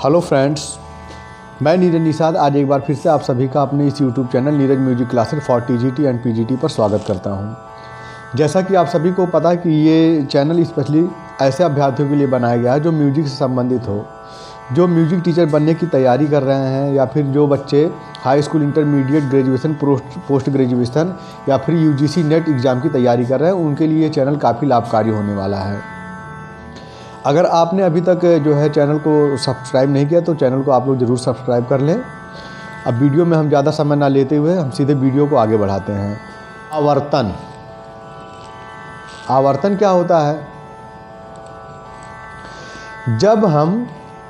Hello friends, मैं नीरज निषाद आज एक बार फिर से आप सभी का अपने इस YouTube channel Neeraj music classes for TGT and PGT पर स्वागत करता हूं। जैसा कि आप सभी को पता है कि ये चैनल स्पेशली ऐसे अभ्यर्थियों के लिए बनाया गया है जो म्यूजिक से संबंधित हो, जो म्यूजिक टीचर बनने की तैयारी कर रहे हैं या फिर जो बच्चे high school, intermediate, graduation, post graduation या फिर यूजीसी नेट एग्ज़ाम की तैयारी कर रहे हैं, उनके लिए ये चैनल काफ़ी लाभकारी होने वाला है। अगर आपने अभी तक जो है चैनल को सब्सक्राइब नहीं किया तो चैनल को आप लोग ज़रूर सब्सक्राइब कर लें। अब वीडियो में हम ज़्यादा समय ना लेते हुए हम सीधे वीडियो को आगे बढ़ाते हैं। आवर्तन, आवर्तन क्या होता है? जब हम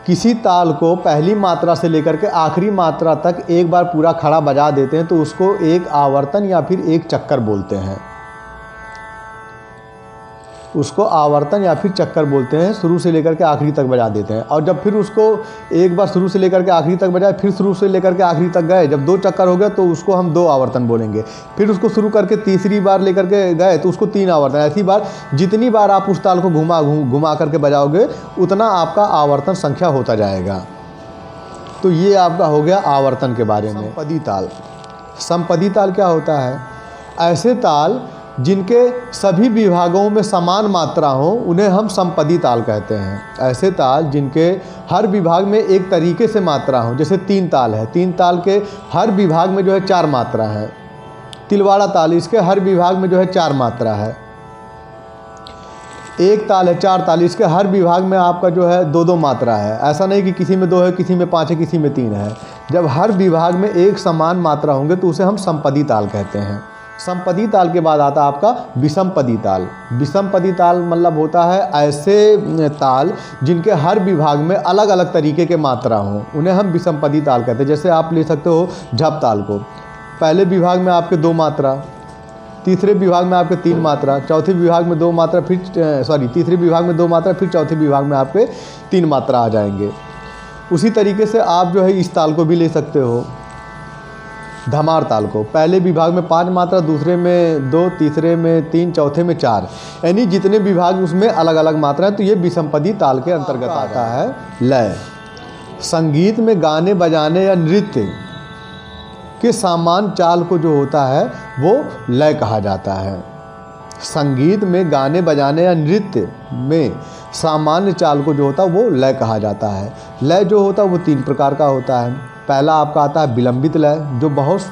किसी ताल को पहली मात्रा से लेकर के आखिरी मात्रा तक एक बार पूरा खड़ा बजा देते हैं तो उसको एक आवर्तन या फिर एक चक्कर बोलते हैं। उसको आवर्तन या फिर चक्कर बोलते हैं। शुरू से लेकर के आखिरी तक बजा देते हैं और जब फिर उसको एक बार शुरू से लेकर के आखिरी तक बजाए, फिर शुरू से लेकर के आखिरी तक गए, जब 2 चक्कर हो गए तो उसको हम 2 आवर्तन बोलेंगे। फिर उसको शुरू करके तीसरी बार लेकर के गए तो उसको 3 आवर्तन। ऐसी बार जितनी बार आप उस ताल को घुमा करके बजाओगे उतना आपका आवर्तन संख्या होता जाएगा। तो ये आपका हो गया आवर्तन के बारे में। संपदी ताल, संपदी ताल क्या होता है? ऐसे ताल जिनके सभी विभागों में समान मात्रा हो उन्हें हम संपदी ताल कहते हैं। ऐसे ताल जिनके हर विभाग में एक तरीके से मात्रा हो, जैसे 3 ताल है, 3 ताल के हर विभाग में जो है 4 मात्रा है। तिलवाड़ा ताल, इसके हर विभाग में जो है 4 मात्रा है। एक ताल है 4 ताल, इसके हर विभाग में आपका जो है 2-2 मात्रा है। ऐसा नहीं कि किसी में 2 है, किसी में 5 है, किसी में 3 है। जब हर विभाग में एक समान मात्रा होंगे तो उसे हम संपदी ताल कहते हैं। संपदी ताल के बाद आता है आपका विषमपदी ताल। विषमपदी ताल मतलब होता है ऐसे ताल जिनके हर विभाग में अलग अलग तरीके के मात्रा हों, उन्हें हम विषमपदी ताल कहते हैं। जैसे आप ले सकते हो झप ताल को, पहले विभाग में आपके 2 मात्रा, तीसरे विभाग में आपके 3 मात्रा, चौथे विभाग में 2 मात्रा, तीसरे विभाग में 2 मात्रा, फिर चौथे विभाग में आपके 3 मात्रा आ जाएंगे। उसी तरीके से आप जो है इस ताल को भी ले सकते हो, धमार ताल को। पहले विभाग में 5 मात्रा, दूसरे में 2, तीसरे में 3, चौथे में 4, यानी जितने विभाग उसमें अलग अलग मात्रा है। तो ये विषमपदी ताल के अंतर्गत आता है। लय, संगीत में गाने बजाने या नृत्य के सामान्य चाल को जो होता है वो लय कहा जाता है। संगीत में गाने बजाने या नृत्य में सामान्य चाल को जो होता है वो लय कहा जाता है। लय जो होता है वो 3 प्रकार का होता है। पहला आपका आता है विलंबित लय, जो बहुत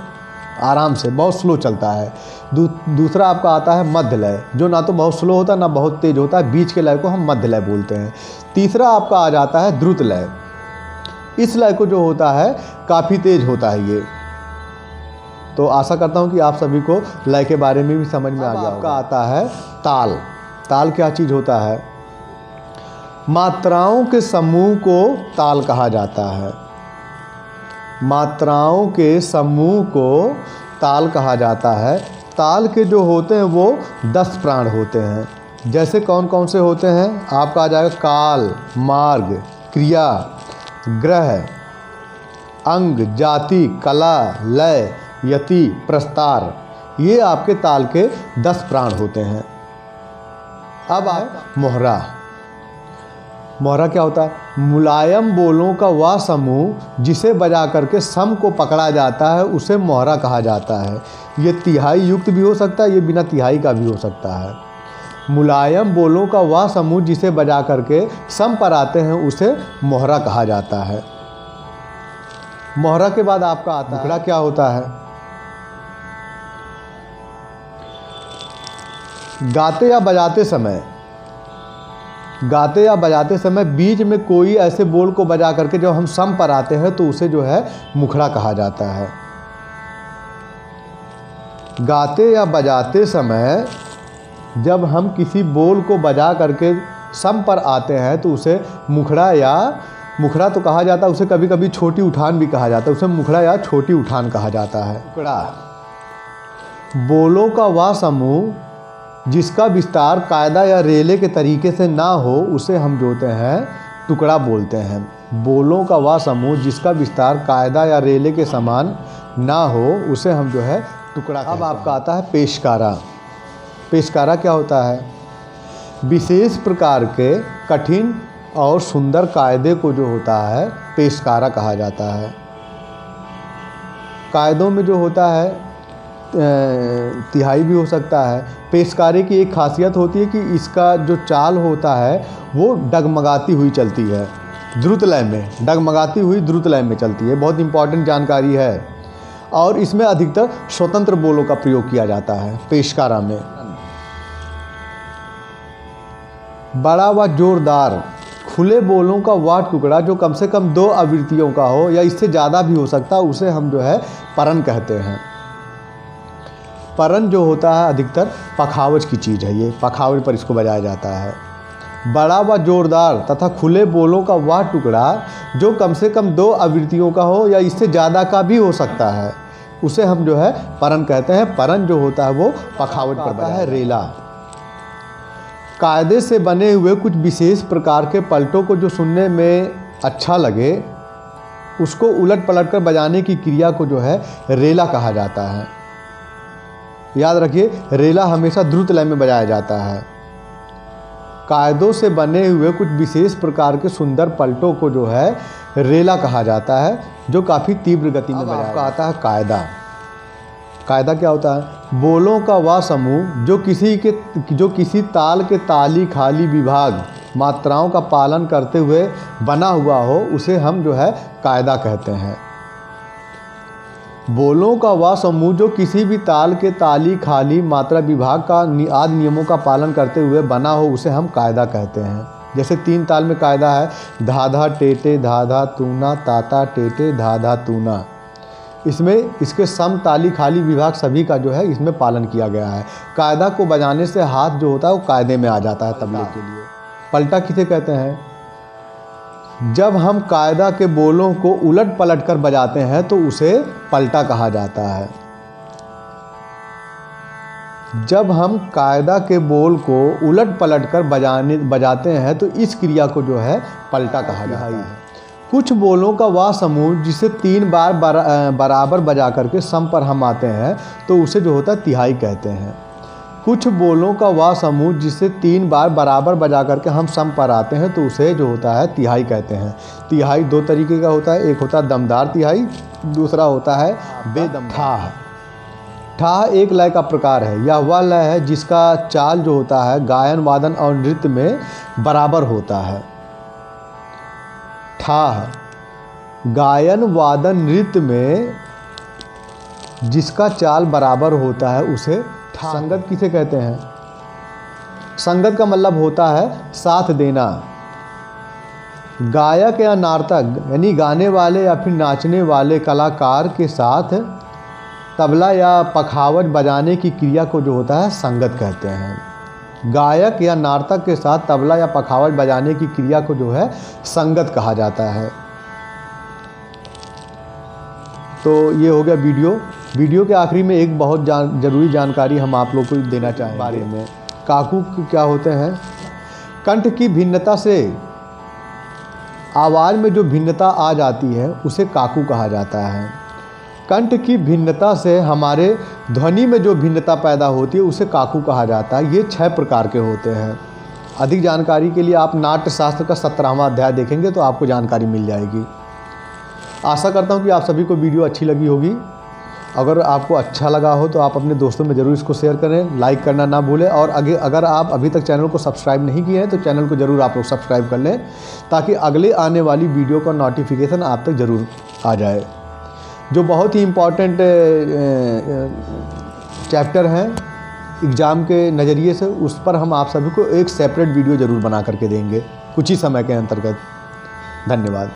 आराम से, बहुत स्लो चलता है। दूसरा आपका आता है मध्य लय, जो ना तो बहुत स्लो होता है ना बहुत तेज होता है, बीच के लय को हम मध्य लय बोलते हैं। तीसरा आपका आ जाता है द्रुत लय। इस लय को जो होता है काफ़ी तेज होता है ये। तो आशा करता हूँ कि आप सभी को लय के बारे में भी समझ में आ गया। आपका आता है ताल। ताल क्या चीज़ होता है? मात्राओं के समूह को ताल कहा जाता है। मात्राओं के समूह को ताल कहा जाता है। ताल के जो होते हैं वो 10 प्राण होते हैं। जैसे कौन कौन से होते हैं? आपका आ जाएगा काल, मार्ग, क्रिया, ग्रह, अंग, जाति, कला, लय, यति, प्रस्तार। ये आपके ताल के 10 प्राण होते हैं। अब आए मोहरा। मोहरा क्या होता है? मुलायम बोलों का वह समूह जिसे बजा करके सम को पकड़ा जाता है उसे मोहरा कहा जाता है। ये तिहाई युक्त भी हो सकता है, ये बिना तिहाई का भी हो सकता है। मुलायम बोलों का वह समूह जिसे बजा करके सम पर आते हैं उसे मोहरा कहा जाता है। मोहरा के बाद आपका आता है मुखड़ा। क्या होता है? गाते या बजाते समय बीच में कोई ऐसे बोल को बजा करके जब हम सम पर आते हैं तो उसे जो है मुखड़ा कहा जाता है। गाते या बजाते समय जब हम किसी बोल को बजा करके सम पर आते हैं तो उसे मुखड़ा या मुखड़ा तो कहा जाता है, उसे कभी कभी छोटी उठान भी कहा जाता है, उसे मुखड़ा या छोटी उठान कहा जाता है। टुकड़ा, बोलों का वह समूह जिसका विस्तार कायदा या रेले के तरीके से ना हो उसे हम जोते हैं टुकड़ा बोलते हैं। बोलों का वह समूह जिसका विस्तार कायदा या रेले के समान ना हो उसे हम जो है टुकड़ा। अब आपका आता है पेशकारा। पेशकारा क्या होता है? विशेष प्रकार के कठिन और सुंदर कायदे को जो होता है पेशकारा कहा जाता है। कायदों में जो होता है तिहाई भी हो सकता है। पेशकारे की एक खासियत होती है कि इसका जो चाल होता है वो डगमगाती हुई चलती है, द्रुत लय में, डगमगाती हुई द्रुत लय में चलती है। बहुत इंपॉर्टेंट जानकारी है। और इसमें अधिकतर स्वतंत्र बोलों का प्रयोग किया जाता है पेशकारा में। बड़ा व जोरदार खुले बोलों का वह टुकड़ा जो कम से कम 2 आवृत्तियों का हो या इससे ज़्यादा भी हो सकता है, उसे हम जो है परन कहते हैं। परन जो होता है अधिकतर पखावज की चीज़ है, ये पखावज पर इसको बजाया जाता है। बड़ा व जोरदार तथा खुले बोलों का वह टुकड़ा जो कम से कम 2 आवृत्तियों का हो या इससे ज़्यादा का भी हो सकता है, उसे हम जो है परन कहते हैं। परन जो होता है वो पखावज पर बजाया है। रेला कायदे से बने हुए कुछ विशेष प्रकार के पलटों को जो सुनने में अच्छा लगे उसको उलट पलट कर बजाने की क्रिया को जो है रेला कहा जाता है। याद रखिए, रेला हमेशा द्रुत लय में बजाया जाता है। कायदों से बने हुए कुछ विशेष प्रकार के सुंदर पलटों को जो है रेला कहा जाता है, जो काफ़ी तीव्र गति में बजाया आता है। कायदा, कायदा क्या होता है? बोलों का वह समूह जो किसी ताल के ताली खाली विभाग मात्राओं का पालन करते हुए बना हुआ हो, उसे हम जो है कायदा कहते हैं। बोलों का वह समूह जो किसी भी ताल के ताली खाली मात्रा विभाग का आदि नियमों का पालन करते हुए बना हो, उसे हम कायदा कहते हैं। जैसे 3 ताल में कायदा है, धा धा टेटे धा धा तूना, ताता टेटे धा धा तूना। इसमें इसके सम ताली खाली विभाग सभी का जो है इसमें पालन किया गया है। कायदा को बजाने से हाथ जो होता है वो कायदे में आ जाता है तबले के लिए। पलटा किसे कहते हैं? जब हम कायदा के बोलों को उलट पलट कर बजाते हैं तो उसे पलटा कहा जाता है। जब हम कायदा के बोल को उलट पलट कर बजाते हैं तो इस क्रिया को जो है पलटा कहा जाता है। कुछ बोलों का वह समूह जिसे 3 बार बराबर बजा करके सम पर हम आते हैं तो उसे जो होता है तिहाई कहते हैं। कुछ बोलों का वह समूह जिसे 3 बार बराबर बजा करके हम सम पर आते हैं तो उसे जो होता है तिहाई कहते हैं। तिहाई 2 तरीके का होता है, एक होता है दमदार तिहाई, दूसरा होता है बेदम। ठाह, ठाह एक लय का प्रकार है। यह वह लय है जिसका चाल जो होता है गायन वादन और नृत्य में बराबर होता है। ठाह गायन वादन नृत्य में जिसका चाल बराबर होता है उसे ठाह। संगत किसे कहते हैं? संगत का मतलब होता है साथ देना। गायक या नार्तक यानी गाने वाले या फिर नाचने वाले कलाकार के साथ तबला या पखावज बजाने की क्रिया को जो होता है संगत कहते हैं। गायक या नार्तक के साथ तबला या पखावज बजाने की क्रिया को जो है संगत कहा जाता है। तो ये हो गया वीडियो के आखिरी में एक बहुत ज़रूरी जानकारी हम आप लोग को देना चाहेंगे बारे में। काकू क्या होते हैं? कंठ की भिन्नता से आवाज़ में जो भिन्नता आ जाती है उसे काकू कहा जाता है। कंठ की भिन्नता से हमारे ध्वनि में जो भिन्नता पैदा होती है उसे काकू कहा जाता है। ये 6 प्रकार के होते हैं। अधिक जानकारी के लिए आप नाट्य शास्त्र का 17वां अध्याय देखेंगे तो आपको जानकारी मिल जाएगी। आशा करता हूँ कि आप सभी को वीडियो अच्छी लगी होगी। अगर आपको अच्छा लगा हो तो आप अपने दोस्तों में ज़रूर इसको शेयर करें, लाइक करना ना भूलें। और अगर आप अभी तक चैनल को सब्सक्राइब नहीं किए हैं तो चैनल को ज़रूर आप लोग सब्सक्राइब कर लें, ताकि अगले आने वाली वीडियो का नोटिफिकेशन आप तक ज़रूर आ जाए। जो बहुत ही इम्पॉर्टेंट चैप्टर हैं एग्ज़ाम के नज़रिए से, उस पर हम आप सभी को एक सेपरेट वीडियो ज़रूर बना करके देंगे कुछ ही समय के अंतर्गत। धन्यवाद।